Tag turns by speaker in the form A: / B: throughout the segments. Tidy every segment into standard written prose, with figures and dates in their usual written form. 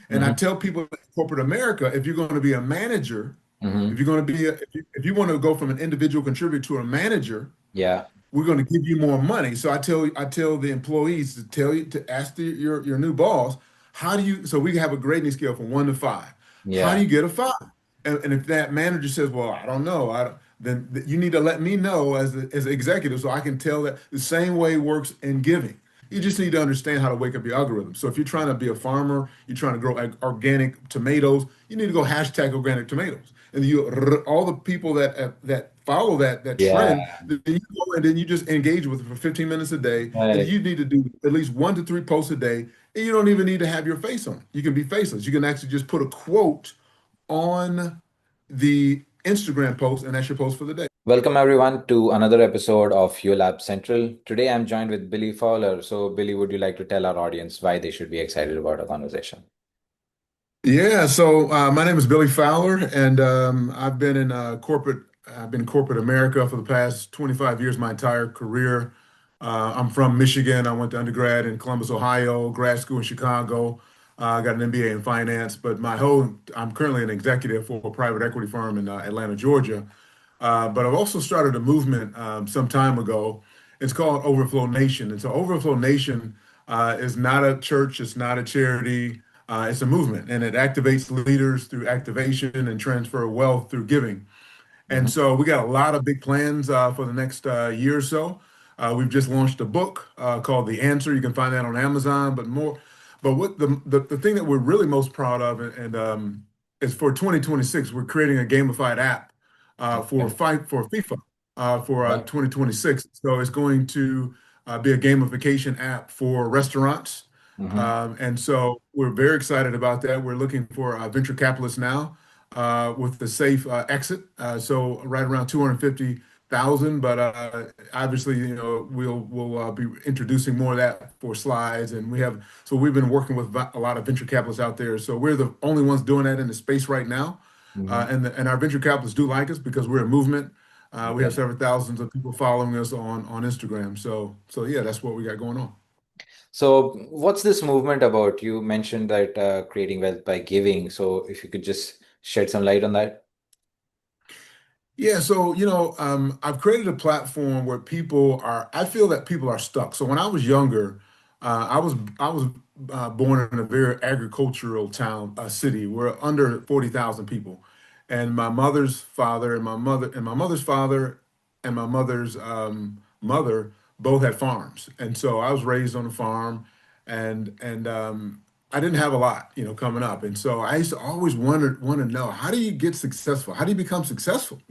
A: And I
B: Mm-hmm.
A: tell people in corporate America, if you're going to be a manager, if
B: Mm-hmm.
A: you're going to be if you want to go from an individual contributor to a manager,
B: Yeah.
A: we're going to give you more money. So I tell the employees to tell you to ask your new boss, how do you so we have a grading scale from 1 to 5. How do
B: Yeah.
A: you get a 5? And if that manager says, well, I don't know, then you need to let me know as an executive so I can tell that the same way works in giving. You just need to understand how to wake up your algorithm. So if you're trying to be a farmer, you're trying to grow organic tomatoes, you need to go hashtag organic tomatoes. And all the people that follow that
B: Yeah.
A: trend, then you go and then you just engage with it for 15 minutes a day. And
B: Right.
A: you need to do at least 1 to 3 posts a day. And you don't even need to have your face on it. You can be faceless. You can actually just put a quote on the Instagram post, and that's your post for the day.
B: Welcome everyone to another episode of Your Lab Central. Today I'm joined with Billy Fowler. So, Billy, would you like to tell our audience why they should be excited about our conversation?
A: Yeah, so my name is Billy Fowler, and I've been in corporate America for the past 25 years, my entire career. I'm from Michigan. I went to undergrad in Columbus, Ohio, grad school in Chicago. I got an MBA in finance, but I'm currently an executive for a private equity firm in Atlanta, Georgia. But I've also started a movement some time ago. It's called Overflow Nation. And so Overflow Nation is not a church, it's not a charity, it's a movement, and it activates leaders through activation and transfer of wealth through giving. And
B: Mhm.
A: so we got a lot of big plans for the next year or so. We've just launched a book called The Answer. You can find that on Amazon, but what the thing that we're really most proud of, and is for 2026, we're creating a gamified app
B: Okay.
A: for FIFA for
B: Yeah.
A: 2026. So it's going to be a gamification app for restaurants.
B: Hmm.
A: And so we're very excited about that. We're looking for venture capitalists now with the safe exit. So right around 250,000, but obviously, we'll be introducing more of that for slides. And we've been working with a lot of venture capitalists out there. So we're the only ones doing that in the space right now.
B: Hmm.
A: And our venture capitalists do like us because we're a movement. We have
B: Okay.
A: several thousands of people following us on Instagram. So yeah, that's what we got going on.
B: So, what's this movement about? You mentioned that creating wealth by giving. So, if you could just shed some light on that.
A: Yeah, so I've created a platform where I feel that people are stuck. So when I was younger, I was born in a very agricultural town, city. We're under 40,000 people, and my mother's father and my mother's father and my mother's mother both had farms, and so I was raised on a farm, and I didn't have a lot, coming up, and so I used to always want to know, how do you get successful? How do you become successful?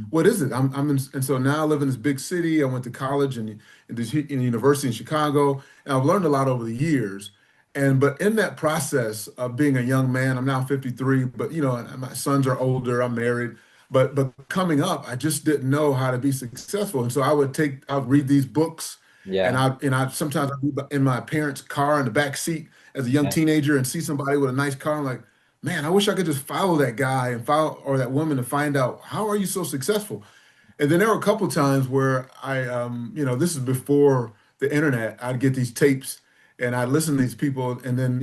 A: What is it? And so now I live in this big city. I went to college in university in Chicago, and I've learned a lot over the years. But in that process of being a young man, I'm now 53, but my sons are older. I'm married, but coming up, I just didn't know how to be successful, and so I'd read these books, and
B: Yeah.
A: I sometimes I'd be in my parents' car in the back seat as a young
B: Yeah.
A: teenager and see somebody with a nice car. I'm like, man, I wish I could just follow that guy and follow or that woman to find out, how are you so successful? And then there were a couple times where this is before the internet. I'd get these tapes and I'd listen to these people, and then,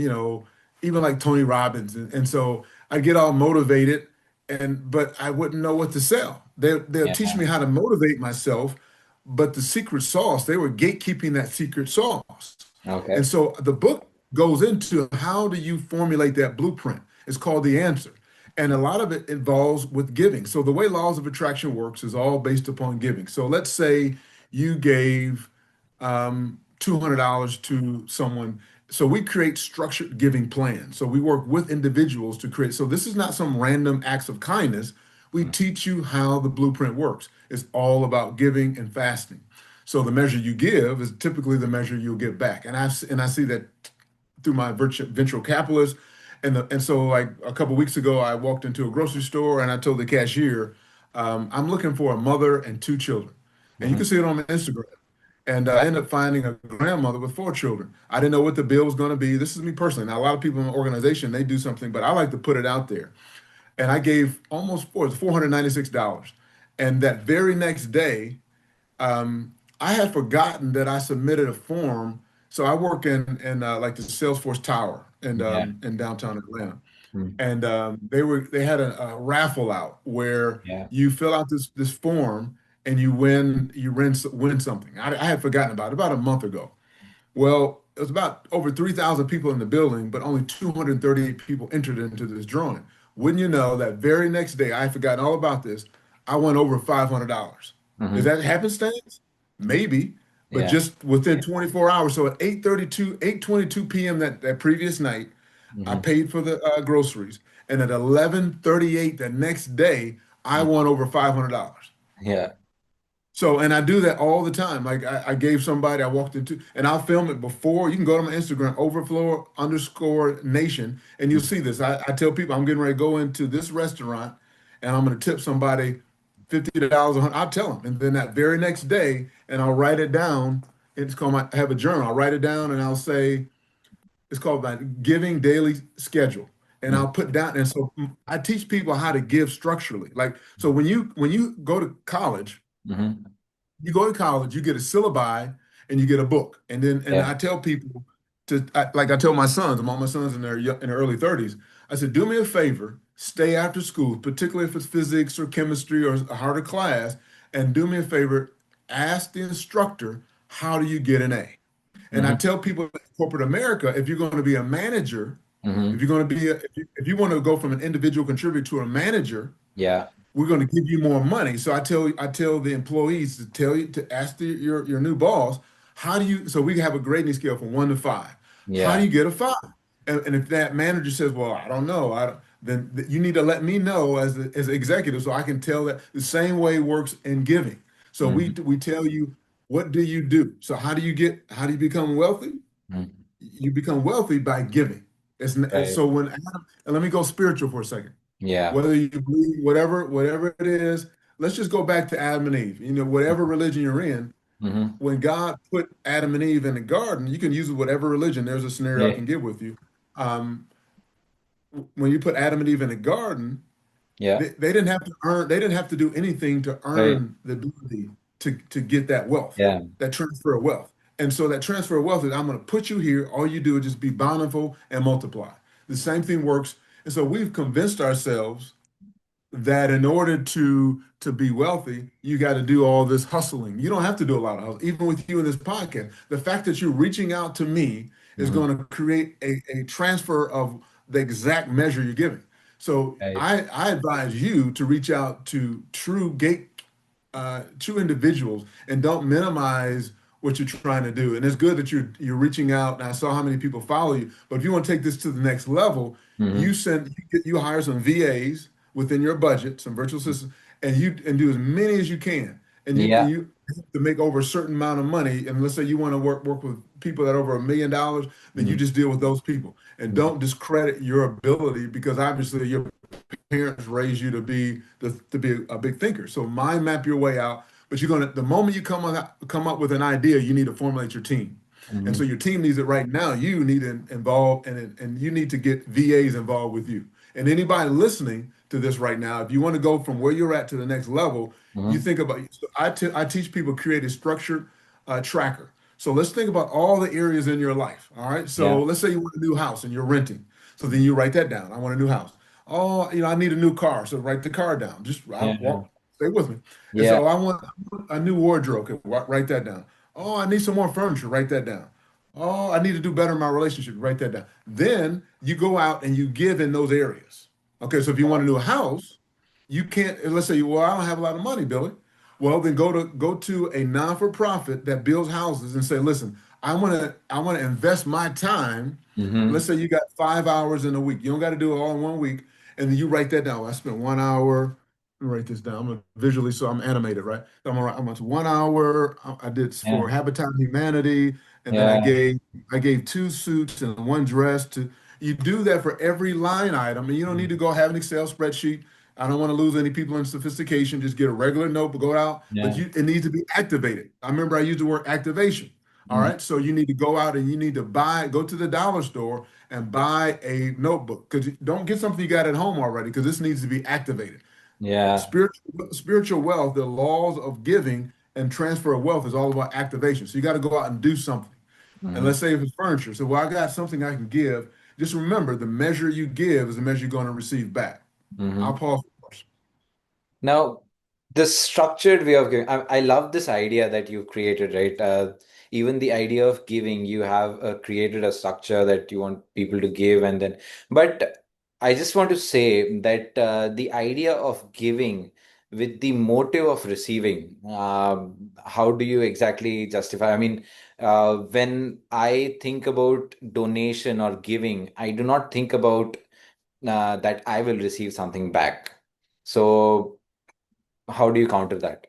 A: even like Tony Robbins. And so I'd get all motivated, but I wouldn't know what to sell. They'll teach
B: Yeah.
A: me how to motivate myself, but the secret sauce, they were gatekeeping that secret sauce. And
B: Okay.
A: so the book goes into how do you formulate that blueprint. It's called The Answer. And a lot of it involves with giving. So the way laws of attraction works is all based upon giving. So let's say you gave $200 to someone. So we create structured giving plans. So we work with individuals to create. So this is not some random acts of kindness. We teach you how the blueprint works. It's all about giving and fasting. So the measure you give is typically the measure you'll get back. And I see that through my venture capitalist. And so like a couple weeks ago, I walked into a grocery store and I told the cashier, I'm looking for a mother and 2 children. And you
B: Hmm.
A: can see it on Instagram. And I ended up finding a grandmother with 4 children. I didn't know what the bill was going to be. This is me personally. Now, a lot of people in my organization, they do something, but I like to put it out there. And I gave almost $496. And that very next day, I had forgotten that I submitted a form So I work in like the Salesforce Tower
B: Yeah.
A: in downtown Atlanta,
B: Mm.
A: and they had a raffle out where
B: Yeah.
A: you fill out this form and win something. I had forgotten about a month ago. Well, it was about over 3,000 people in the building, but only 238 people entered into this drawing. Wouldn't you know, that very next day, I had forgotten all about this. I won over $500. Is
B: Hmm.
A: that happenstance? Maybe, but
B: Yeah.
A: just within 24 hours. So at 8:22 p.m. that previous night, I
B: Hmm.
A: paid for the groceries. And at 11:38 the next day, I
B: Mm.
A: won over $500.
B: Yeah.
A: So, and I do that all the time. Like I gave somebody, I walked into, and I'll film it before. You can go to my Instagram, Overflow_Nation, and you'll see this. I tell people I'm getting ready to go into this restaurant and I'm going to tip somebody $50, 100. I'll tell them. And then that very next day, and I'll write it down. It's called I have a journal. I'll write it down and I'll say, it's called my giving daily schedule. And
B: Mm.
A: I'll put down, and so I teach people how to give structurally. Like, so when you go to college,
B: Hmm.
A: you get a syllabi and you get a book. And
B: Yeah.
A: I tell people like I tell my sons, I'm all my sons in their early 30s. I said, do me a favor, stay after school, particularly if it's physics or chemistry or a harder class, and do me a favor, ask the instructor, how do you get an A? And I
B: Hmm.
A: tell people in corporate America, if you're going to be a manager, if
B: Hmm.
A: you're going to be if you want to go from an individual contributor to a manager,
B: Yeah.
A: we're going to give you more money. So I tell the employees to tell you to ask your new boss, how do you, so we have a grading scale from 1 to 5. How do
B: Yeah.
A: you get a 5? And if that manager says, well, I don't know, then you need to let me know as executive so I can tell that the same way works in giving. So
B: Hmm.
A: we tell you, what do you do? So how do you become wealthy?
B: Hmm.
A: You become wealthy by giving. It's
B: Right.
A: so when Adam, and let me go spiritual for a second,
B: Yeah.
A: whether you believe whatever it is, let's just go back to Adam and Eve. Whatever religion you're in,
B: Hmm.
A: when God put Adam and Eve in the garden, you can use it whatever religion. There's a scenario I
B: Yeah.
A: can give with you. Um, when you put Adam and Eve in the garden,
B: Yeah.
A: they didn't have to earn, they didn't have to do anything to
B: Right.
A: earn the ability to get that wealth,
B: Yeah.
A: that transfer of wealth. And so that transfer of wealth is, I'm going to put you here. All you do is just be bountiful and multiply. The same thing works. And so we've convinced ourselves that in order to be wealthy, you got to do all this hustling. You don't have to do a lot of hustling. Even with you in this podcast, the fact that you're reaching out to me is
B: Hmm.
A: going to create a transfer of the exact measure you're giving. So
B: Right.
A: I advise you to reach out to true individuals and don't minimize what you're trying to do. And it's good that you're reaching out. And I saw how many people follow you. But if you want to take this to the next level,
B: Hmm.
A: you hire some VAs within your budget, some virtual assistants, and do as many as you can. And
B: Yeah.
A: you have to make over a certain amount of money. And let's say you want to work with people that are over $1 million, then you
B: Hmm.
A: just deal with those people and don't discredit your ability, because obviously your parents raise you to be a big thinker. So mind map your way out. But the moment you come up with an idea, you need to formulate your team. And so
B: Hmm.
A: your team needs it right now. You need to involve and you need to get VAs involved with you. And anybody listening to this right now, if you want to go from where you're at to the next level, you
B: Hmm.
A: think about. So I teach people create a structured tracker. So let's think about all the areas in your life. All right. So
B: Yeah.
A: let's say you want a new house and you're renting. So then you write that down. I want a new house. Oh, I need a new car. So write the car down. Just I
B: Yeah.
A: walk, stay with me. And
B: Yeah.
A: so I want a new wardrobe. Okay, write that down. Oh, I need some more furniture. Write that down. Oh, I need to do better in my relationship. Write that down. Then you go out and you give in those areas. Okay, so if you want a new house, you can't. Let's say, well, I don't have a lot of money, Billy. Well, then go to a non-for-profit that builds houses and say, listen, I want to invest my time. Let's
B: Hmm.
A: say you got 5 hours in a week. You don't got to do it all in one week, and then you write that down. I spent 1 hour. Let me write this down. I'm gonna visually, so I'm animated, right? So I'm gonna write. I'm gonna 1 hour. I did
B: Yeah.
A: for Habitat and Humanity, and then I
B: Yeah.
A: gave I gave two suits and one dress to. You do that for every line item, and you don't need to go have an Excel spreadsheet. I don't want to lose any people in sophistication. Just get a regular notebook, go out, but
B: Yeah.
A: it needs to be activated. I remember I used the word activation. All
B: Hmm.
A: right, so you need to go out and you need to go to the dollar store and buy a notebook, because don't get something you got at home already, because this needs to be activated.
B: Yeah.
A: Spiritual wealth, the laws of giving and transfer of wealth is all about activation. So you got to go out and do something. And
B: Hmm.
A: let's say if it's furniture. So, well, I got something I can give. Just remember the measure you give is the measure you're going to receive back. I'll
B: Hmm.
A: pause first.
B: Now, the structured way of giving, I love this idea that you've created, right? Even the idea of giving, you have created a structure that you want people to give, and then, but I just want to say that the idea of giving with the motive of receiving, how do you exactly justify? I mean, when I think about donation or giving, I do not think about that I will receive something back. So, how do you counter that?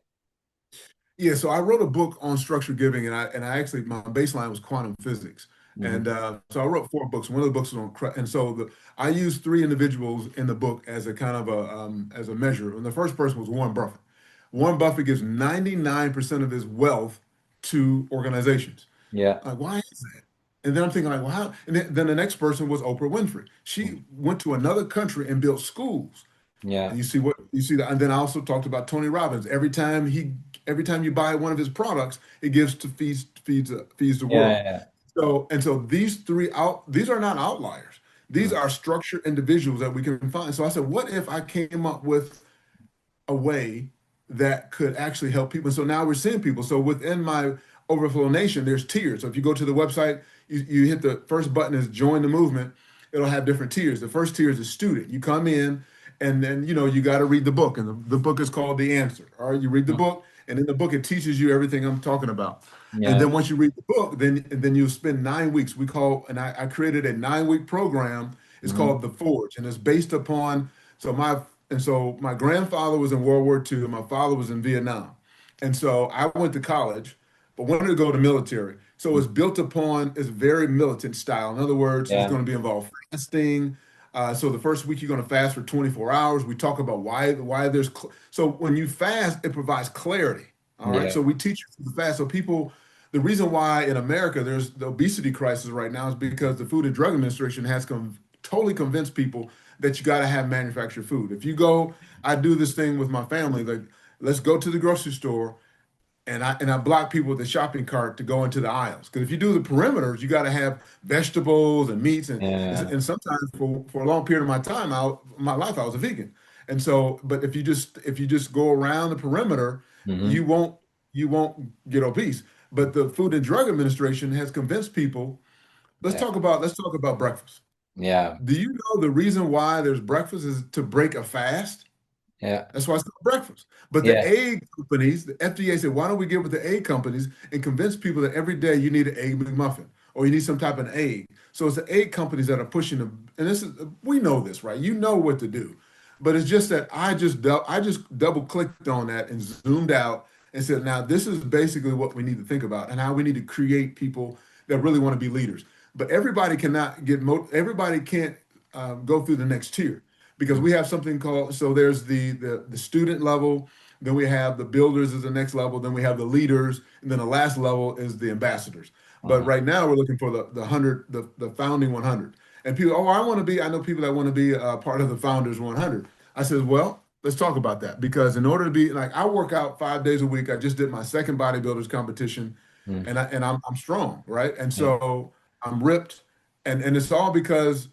A: Yeah, so I wrote a book on structured giving, and I actually my baseline was quantum physics,
B: Hmm.
A: and so I wrote four books. One of the books was on, and so I used three individuals in the book as a kind of a as a measure. And the first person was Warren Buffett. Warren Buffett gives 99% of his wealth to organizations.
B: Yeah.
A: Like, why is that? And then I'm thinking, like, well, how? And then the next person was Oprah Winfrey. She went to another country and built schools.
B: Yeah.
A: And you see that. And then I also talked about Tony Robbins. Every time you buy one of his products, it gives to feeds the
B: Yeah.
A: world.
B: Yeah.
A: So these are not outliers. These
B: Mm.
A: are structured individuals that we can find. So I said, what if I came up with a way that could actually help people. So now we're seeing people. So within my Overflow Nation, there's tiers. So if you go to the website, you hit the first button is join the movement. It'll have different tiers. The first tier is a student. You come in and then you got to read the book. And the book is called The Answer. All right, you read the
B: Mm.
A: book, and in the book it teaches you everything I'm talking about. And
B: Yeah.
A: then once you read the book, then you spend 9 weeks. I created a 9 week program. It's
B: Hmm.
A: called The Forge, and it's based upon so my grandfather was in World War II, and my father was in Vietnam. And so I went to college, but wanted to go to military. So it's very militant style. In other words, it's
B: Yeah.
A: going to be involved fasting. So the first week you're going to fast for 24 hours. We talk about why so when you fast, it provides clarity. All right.
B: Yeah.
A: So we teach you to fast. So the reason why in America there's the obesity crisis right now is because the Food and Drug Administration has totally convinced people that you got to have manufactured food. If you go, I do this thing with my family, like let's go to the grocery store and I block people with the shopping cart to go into the aisles. Because if you do the perimeters, you got to have vegetables and meats
B: Yeah.
A: and sometimes for a long period of my life, I was a vegan. And so, but if you just go around the perimeter,
B: Hmm.
A: you won't you won't get obese. But the Food and Drug Administration has convinced people.
B: Yeah.
A: Let's talk about breakfast.
B: Yeah.
A: Do you know the reason why there's breakfast is to break a fast?
B: Yeah.
A: That's why it's called breakfast. But the
B: Yeah.
A: egg companies, the FDA said, why don't we get with the egg companies and convince people that every day you need an egg McMuffin or you need some type of egg. So it's the egg companies that are pushing them. And we know this, right? You know what to do. But it's just that I just double clicked on that and zoomed out and said, now this is basically what we need to think about and how we need to create people that really want to be leaders. But everybody can't go through the next tier because we have something called there's the student level, then we have the builders is the next level, then we have the leaders, and then the last level is the ambassadors. But
B: Uh-huh.
A: right now we're looking for the 100, the founding 100. And people, oh, I know people that want to be part of the founders 100. I says, well, let's talk about that because in order to be like I work out 5 days a week. I just did my second bodybuilders competition,
B: Mm.
A: and I'm strong, right? And
B: Yeah.
A: so I'm ripped, and it's all because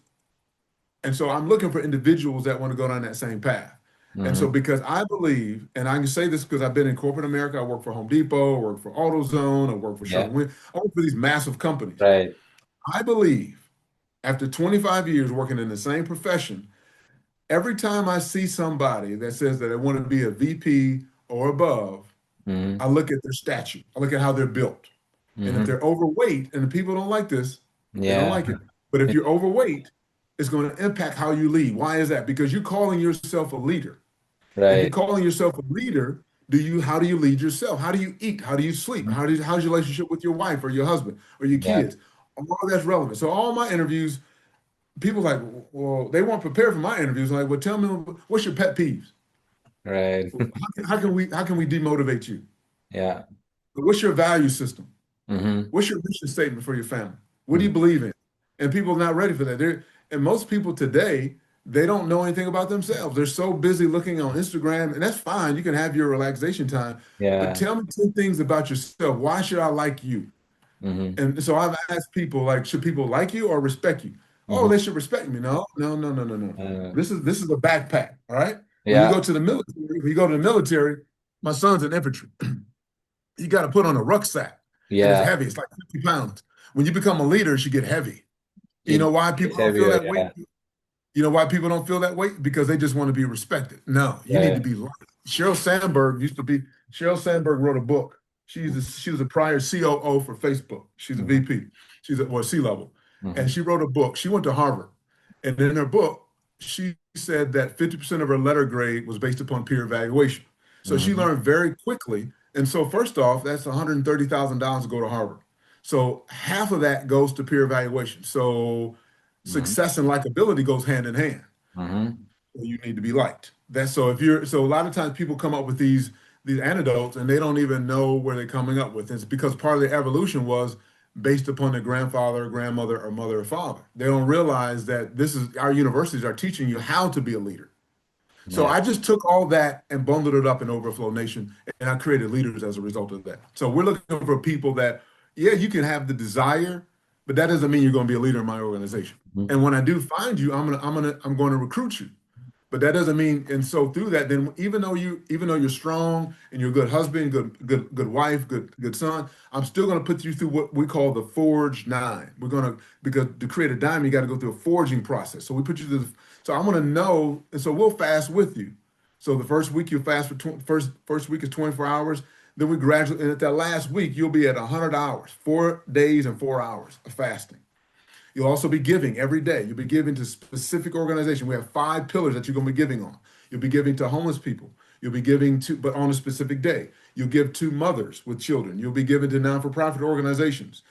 A: and so I'm looking for individuals that want to go down that same path. And so
B: Hmm.
A: because I believe, and I can say this because I've been in corporate America, I work for Home Depot, I work for AutoZone, I work for
B: Yeah.
A: Sherwin, I work for these massive companies.
B: Right.
A: I believe after 25 years working in the same profession, every time I see somebody that says that they want to be a VP or above,
B: Hmm.
A: I look at their statue. I look at how they're built. And if
B: Hmm.
A: they're overweight, and the people don't like this, they don't
B: Yeah.
A: like it. But if you're overweight, it's going to impact how you lead. Why is that? Because you're calling yourself a leader. If you're
B: Right.
A: calling yourself a leader, how do you lead yourself? How do you eat? How do you sleep? How's your relationship with your wife or your husband or your
B: Yeah.
A: kids? All that's relevant. So all my interviews, people like, well, they weren't prepared for my interviews. I'm like, well, tell me what's your pet peeves?
B: Right.
A: How can we demotivate you?
B: Yeah.
A: What's your value system?
B: Hmm.
A: What's your mission statement for your family? What do
B: Hmm.
A: you believe in? And people are not ready for that. And most people today, they don't know anything about themselves. They're so busy looking on Instagram, and that's fine. You can have your relaxation time, but
B: Yeah.
A: tell me 10 things about yourself. Why should I like you?
B: Mm-hmm.
A: And so I've asked people like, should people like you or respect you? Oh,
B: Mm-hmm.
A: they should respect me. No, no, no, no, no, no.
B: Uh,
A: This is a backpack. All right. When you
B: yeah,
A: go to the military, when you go to the military, my son's in infantry. You got to put on a rucksack, and it's
B: yeah.
A: heavy. It's like 50 pounds. When you become a leader, it should get heavy. You know
B: It
A: why
B: gets
A: people don't feel
B: heavier.
A: that weight?
B: Yeah,
A: You know why people don't feel that weight? Because they just want to be respected. No, you need to
B: yeah.
A: be liked. Sheryl Sandberg used to be, Sheryl Sandberg wrote a book. She was a prior COO for Facebook. She's a
B: Mm-hmm.
A: VP. She's a, well, C level.
B: Mm-hmm.
A: And she wrote a book. She went to Harvard. And in her book, she said that 50% of her letter grade was based upon peer evaluation. So she
B: Mm-hmm.
A: learned very quickly. And so, first off, that's $130,000 to go to Harvard. So half of that goes to peer evaluation. So
B: Mm-hmm.
A: success and likability goes hand in hand.
B: Mm-hmm.
A: You need to be liked. That's so if you're so a lot of times people come up with these anecdotes and they don't even know where they're coming up with. It's because part of the evolution was based upon their grandfather, grandmother, or mother or father. They don't realize that this is our universities are teaching you how to be a leader. So
B: Yeah.
A: I just took all that and bundled it up in Overflow Nation, and I created leaders as a result of that. So we're looking for people that, yeah, you can have the desire, but that doesn't mean you're going to be a leader in my organization.
B: Mm-hmm.
A: And when I do find you, I'm going to recruit you. But that doesn't mean, and so through that, then even though you're strong and you're a good husband, good wife, good son, I'm still going to put you through what we call the Forge Nine. We're going to because to create a diamond, you got to go through a forging process. So we put you through. So I'm going to know, and so we'll fast with you. So the first week you fast for first week is 24 hours. Then we gradually, and at that last week you'll be at 100 hours, 4 days and 4 hours of fasting. You'll also be giving every day. You'll be giving to specific organization. We have 5 pillars that you're going to be giving on. You'll be giving to homeless people. You'll be giving to, but on a specific day. You'll give to mothers with children. You'll be giving to non-for-profit organizations.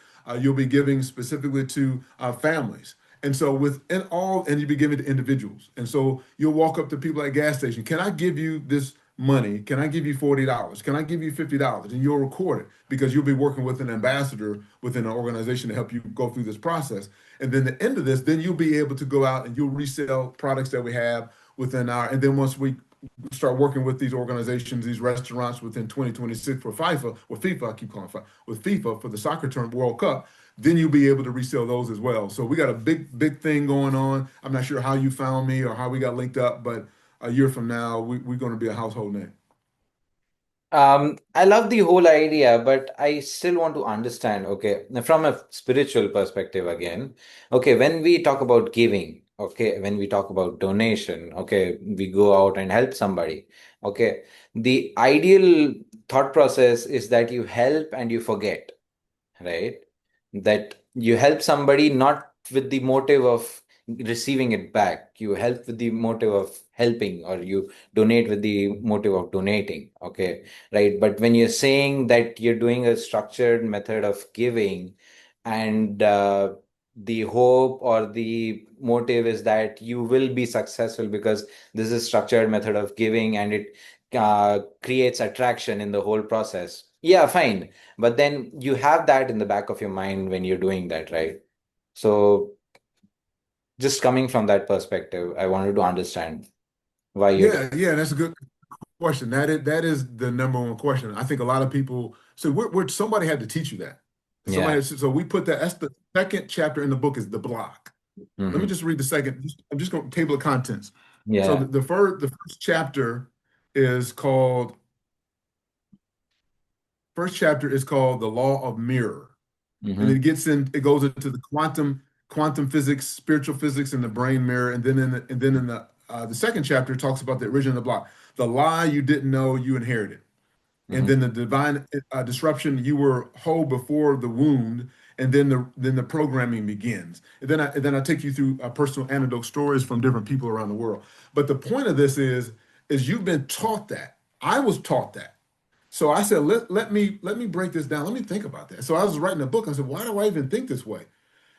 A: You'll be giving specifically to families. And so within all, and you'll be giving to individuals. And so you'll walk up to people at gas station. Can I give you this money? Can I give you $40? Can I give you $50? And you'll record it because you'll be working with an ambassador within an organization to help you go through this process. And then the end of this, then you'll be able to go out and you'll resell products that we have within our, and then once we start working with these organizations, these restaurants within 2026 for FIFA, or FIFA, I keep calling FIFA, with FIFA for the soccer tournament World Cup, then you'll be able to resell those as well. So we got a big thing going on. I'm not sure how you found me or how we got linked up, but a year from now, we're going to be a household name.
B: I love the whole idea, but I still want to understand, okay, from a spiritual perspective again. Okay, when we talk about giving, okay, when we talk about donation, okay, we go out and help somebody. Okay, the ideal thought process is that you help and you forget, right? That you help somebody not with the motive of receiving it back. You help with the motive of helping, or you donate with the motive of donating. Okay, right? But when you're saying that you're doing a structured method of giving, and the hope or the motive is that you will be successful because this is structured method of giving and it creates attraction in the whole process. Yeah, fine. But then you have that in the back of your mind when you're doing that, right? So just coming from that perspective, I wanted to understand why you're doing.
A: Yeah, that's a good question. That is the number one question. I think a lot of people. So somebody had to teach you that.
B: Yeah.
A: So we put that. That's the second chapter in the book is the block. Let me
B: Hmm.
A: just read the second. I'm just going to table of contents. So
B: Yeah.
A: the first chapter is called first chapter is called the law of mirror, and
B: Hmm.
A: it goes into the quantum physics, spiritual physics, and the brain mirror, and then in the second chapter it talks about the origin of the block, the lie you didn't know you inherited. And
B: Hmm.
A: then the divine disruption, you were whole before the wound, and then the programming begins. And then I take you through personal anecdote stories from different people around the world. But the point of this is you've been taught that. I was taught that. So I said, let me break this down. Let me think about that. So I was writing a book. I said, why do I even think this way?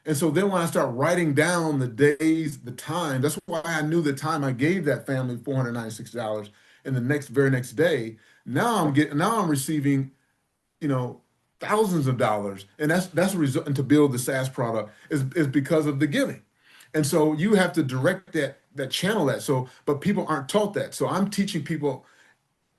A: And so then when I start writing down the days, the time, that's why I knew the time I gave that family $496, and the very next day, now I'm receiving, you know, thousands of dollars. And that's a result, and to build the SaaS product is because of the giving. And so you have to direct that channel that. So, but people aren't taught that. So I'm teaching people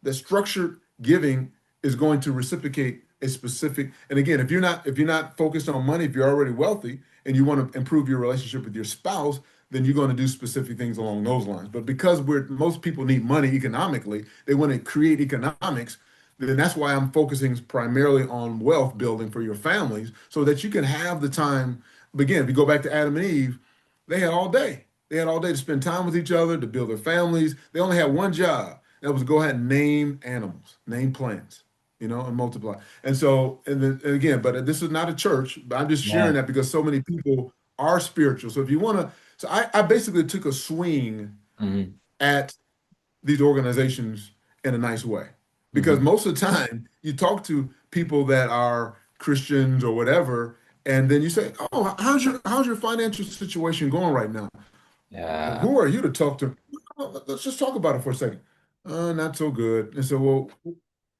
A: that structured giving is going to reciprocate a specific, and again, if you're not focused on money, if you're already wealthy and you want to improve your relationship with your spouse, then you're going to do specific things along those lines. But because most people need money economically, they want to create economics, then that's why I'm focusing primarily on wealth building for your families so that you can have the time. Again, if you go back to Adam and Eve, they had all day. They had all day to spend time with each other, to build their families. They only had one job. That was go ahead and name animals, name plants, and multiply. And so, and again, but this is not a church, but I'm just sharing
B: Yeah.
A: that because so many people are spiritual. So if you want to, so I basically took a swing
B: Hmm.
A: at these organizations in a nice way. Because
B: Hmm.
A: most of the time you talk to people that are Christians or whatever, and then you say, "Oh, how's your financial situation going right now?" Well,
B: Yeah.
A: who are you to talk to? "Oh, let's just talk about it for a second. Not so good. And so,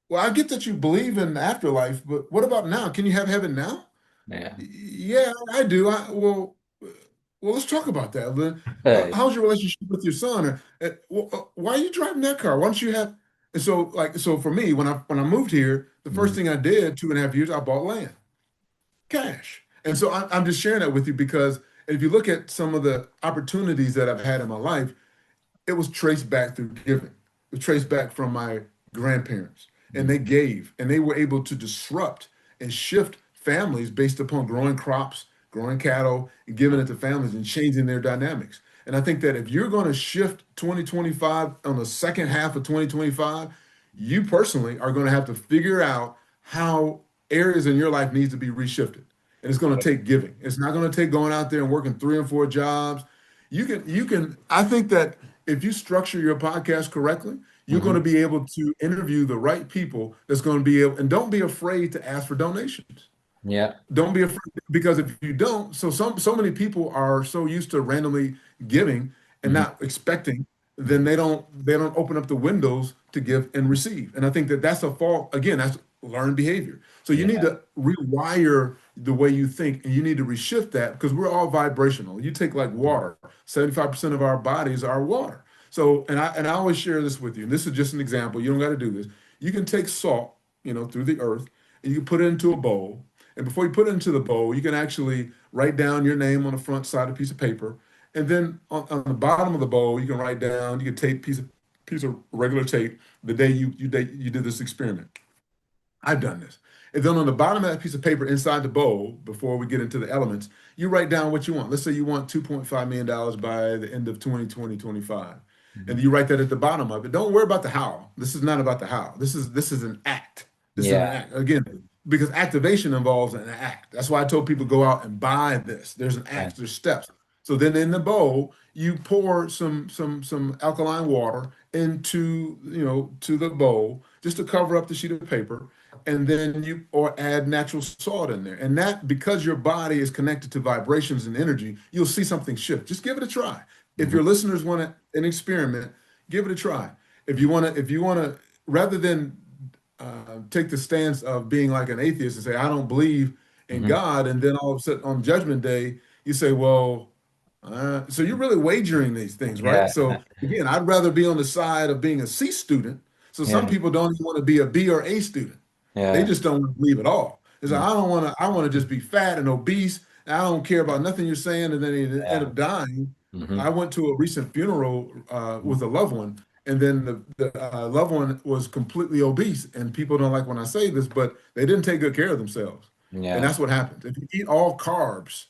A: well, I get that you believe in the afterlife, but what about now? Can you have heaven now?
B: Yeah.
A: Yeah, I do. Well, let's talk about that. Then,
B: Right.
A: how's your relationship with your son? Why are you driving that car? Why don't you have? And so, so for me, when I moved here, the first
B: Mhm.
A: thing I did 2.5 years, I bought land, cash. And so I'm just sharing that with you because if you look at some of the opportunities that I've had in my life, it was traced back through giving. It was traced back from my grandparents. And they gave, and they were able to disrupt and shift families based upon growing crops, growing cattle, and giving it to families and changing their dynamics. And I think that if you're going to shift 2025 on the second half of 2025, you personally are going to have to figure out how areas in your life needs to be reshifted. And it's going to take giving. It's not going to take going out there and working 3 and 4 jobs. You can I think that if you structure your podcast correctly, you're going to
B: Hmm.
A: be able to interview the right people that's going to be able, and don't be afraid to ask for donations.
B: Yeah.
A: Don't be afraid because if you don't, so many people are so used to randomly giving and
B: Hmm.
A: not expecting, then they don't open up the windows to give and receive. And I think that that's a fault. Again, that's learned behavior. So you need
B: Yeah.
A: to rewire the way you think, and you need to reshift that because we're all vibrational. You take like water, 75% of our bodies are water. So, and I always share this with you, and this is just an example. You don't got to do this. You can take salt, through the earth, and you can put it into a bowl, and before you put it into the bowl, you can actually write down your name on the front side of a piece of paper. And then on the bottom of the bowl, you can write down, you can tape piece of regular tape the day you did this experiment. I've done this. And then on the bottom of that piece of paper inside the bowl, before we get into the elements, you write down what you want. Let's say you want $2.5 million by the end of 2025. And
B: Mhm.
A: you write that at the bottom of it. Don't worry about the how. This is not about the how. This is an act. This is an
B: Yeah.
A: act. Again, because activation involves an act. That's why I told people go out and buy this. There's an
B: Yeah.
A: act, there's steps. So then in the bowl, you pour some alkaline water into, to the bowl just to cover up the sheet of paper, and then you or add natural salt in there. And that, because your body is connected to vibrations and energy, you'll see something shift. Just give it a try. If
B: Mhm.
A: your listeners want an experiment, give it a try. If you want to, rather than take the stance of being like an atheist and say, I don't believe in
B: Mhm.
A: God, and then all of a sudden on Judgment Day, you say, well, so you're really wagering these things, right?
B: Yeah.
A: So again, I'd rather be on the side of being a C student. So some
B: Yeah.
A: people don't even want to be a B or A student. They
B: Yeah.
A: just don't want to believe at all. It's like,
B: Mm.
A: I don't want to, I want to just be fat and obese. And I don't care about nothing you're saying. And then they end
B: Yeah.
A: up dying. I
B: Hmm.
A: went to a recent funeral with a loved one, and then the loved one was completely obese. And people don't like when I say this, but they didn't take good care of themselves. And
B: Yeah.
A: that's what happens. If you eat all carbs,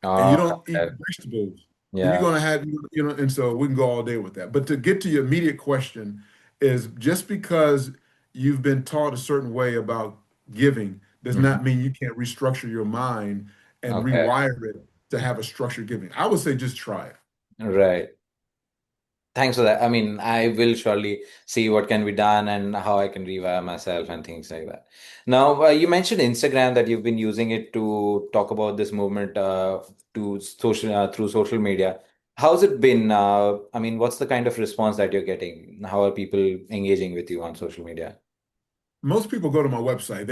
A: and you
B: Oh,
A: don't eat
B: okay.
A: vegetables, then you're
B: Yeah.
A: going to have, and so we can go all day with that. But to get to your immediate question is just because you've been taught a certain way about giving does
B: Hmm.
A: not mean you can't restructure your mind and
B: Okay.
A: rewire it to have a structured giving. I would say just try it.
B: Right. Thanks for that. I mean, I will surely see what can be done and how I can rewire myself and things like that. Now, you mentioned Instagram that you've been using it to talk about this movement to social through social media. How's it been? I mean, what's the kind of response that you're getting? How are people engaging with you on social media?
A: Most people go to my website.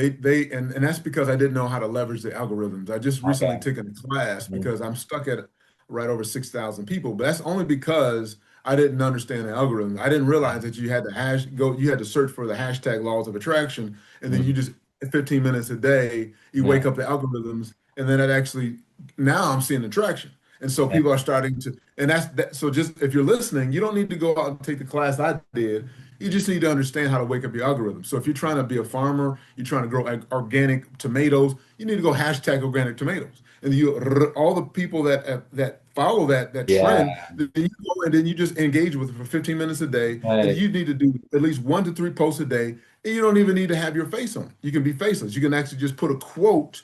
A: And that's because I didn't know how to leverage the algorithms. I just recently
B: Okay.
A: took a class
B: Mhm.
A: because I'm stuck at right over 6,000 people, but that's only because I didn't understand the algorithm. I didn't realize that you had to search for the hashtag laws of attraction, and then you
B: Mhm.
A: just 15 minutes a day, you wake
B: Yeah.
A: up the algorithms, and then it actually now I'm seeing the traction. And so
B: Yeah.
A: people are starting to, and that's that. So just if you're listening, you don't need to go out and take the class I did. You just need to understand how to wake up your algorithm. So if you're trying to be a farmer, you're trying to grow organic tomatoes, you need to go hashtag organic tomatoes. And you all the people that follow that
B: Yeah.
A: trend, then you go and then you just engage with it for 15 minutes a day. And
B: Right.
A: you need to do at least 1 to 3 posts a day. And you don't even need to have your face on it. You can be faceless. You can actually just put a quote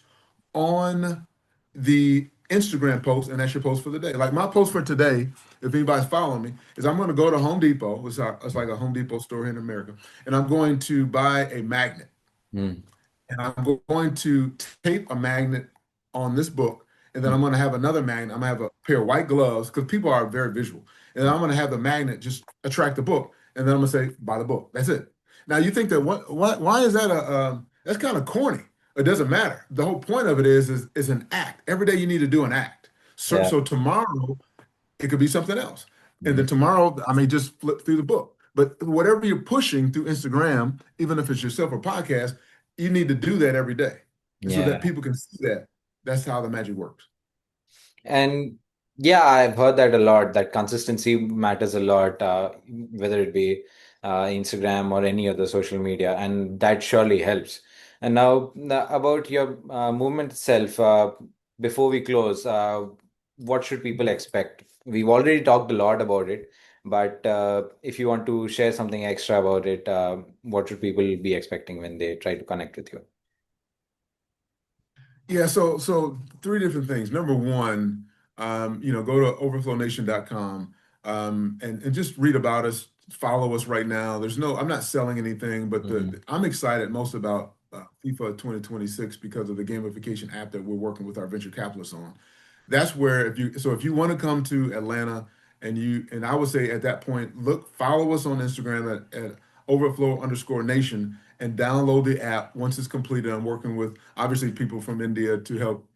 A: on the Instagram post, and that's your post for the day. Like my post for today, if anybody's following me, is I'm going to go to Home Depot. It's like a Home Depot store here in America, and I'm going to buy a magnet,
B: Mm.
A: and I'm going to tape a magnet on this book, and then I'm going to have another magnet. I'm going to have a pair of white gloves because people are very visual, and then I'm going to have the magnet just attract the book, and then I'm going to say buy the book. That's it. Now you think that what why is that a that's kind of corny. It doesn't matter. The whole point of it is an act. Every day you need to do an act. So,
B: Yeah.
A: so tomorrow it could be something else. And then
B: Mhm.
A: tomorrow, I may just flip through the book. But whatever you're pushing through Instagram, even if it's yourself or podcast, you need to do that every day. And so that
B: Yeah.
A: people can see that. That's how the magic works.
B: And yeah, I've heard that a lot, that consistency matters a lot, whether it be Instagram or any other social media, and that surely helps. And now, about your movement itself, before we close, what should people expect? We've already talked a lot about it, but if you want to share something extra about it, what should people be expecting when they try to connect with you?
A: Yeah, so three different things. Number one, go to overflownation.com and just read about us, follow us right now. I'm not selling anything, but
B: Mhm.
A: I'm excited most about FIFA 2026 because of the gamification app that we're working with our venture capitalists on. That's where if you want to come to Atlanta and I would say at that point, follow us on Instagram at overflow_nation and download the app once it's completed. I'm working with obviously people from India to help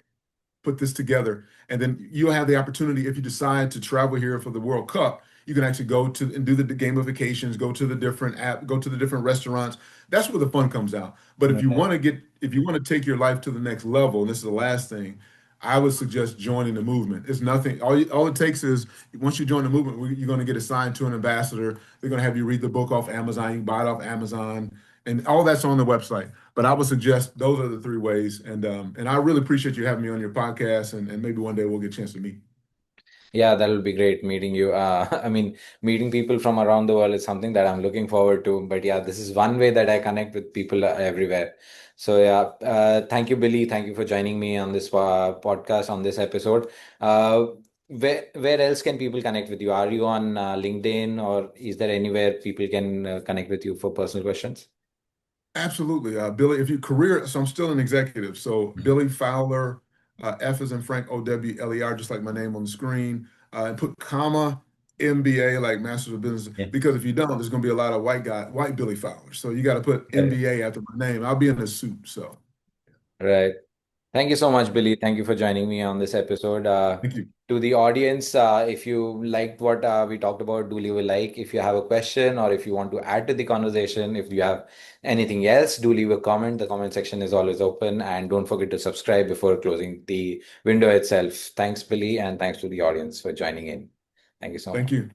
A: put this together. And then you'll have the opportunity, if you decide to travel here for the World Cup, you can actually go to and do the gamifications, go to the different go to the different restaurants. That's where the fun comes out. But if you want to take your life to the next level, and this is the last thing, I would suggest joining the movement. It's nothing. All it takes is once you join the movement, you're going to get assigned to an ambassador. They're going to have you read the book off Amazon. You can buy it off Amazon, and all that's on the website. But I would suggest those are the three ways. And I really appreciate you having me on your podcast. And maybe one day we'll get a chance to meet.
B: Yeah, that will be great meeting you. I mean, meeting people from around the world is something that I'm looking forward to. But yeah, this is one way that I connect with people everywhere. So yeah, thank you, Billy. Thank you for joining me on this podcast, on this episode. Uh, where else can people connect with you? Are you on LinkedIn, or is there anywhere people can connect with you for personal questions?
A: Absolutely. Billy, if you career, so I'm still an executive. So
B: Mhm.
A: Billy Fowler, F is in Frank, Owler, just like my name on the screen, and put comma MBA, like Masters of Business,
B: Yeah.
A: because if you don't, there's going to be a lot of white Billy Fowler. So you got to put
B: Right.
A: MBA after my name. I'll be in a suit. So
B: Right. Thank you so much, Billy. Thank you for joining me on this episode.
A: thank you.
B: To the audience, if you liked what we talked about, do leave a like. If you have a question or if you want to add to the conversation, if you have anything else, do leave a comment. The comment section is always open. And don't forget to subscribe before closing the window itself. Thanks, Billy, and thanks to the audience for joining in. Thank you so
A: Thank
B: much.
A: you.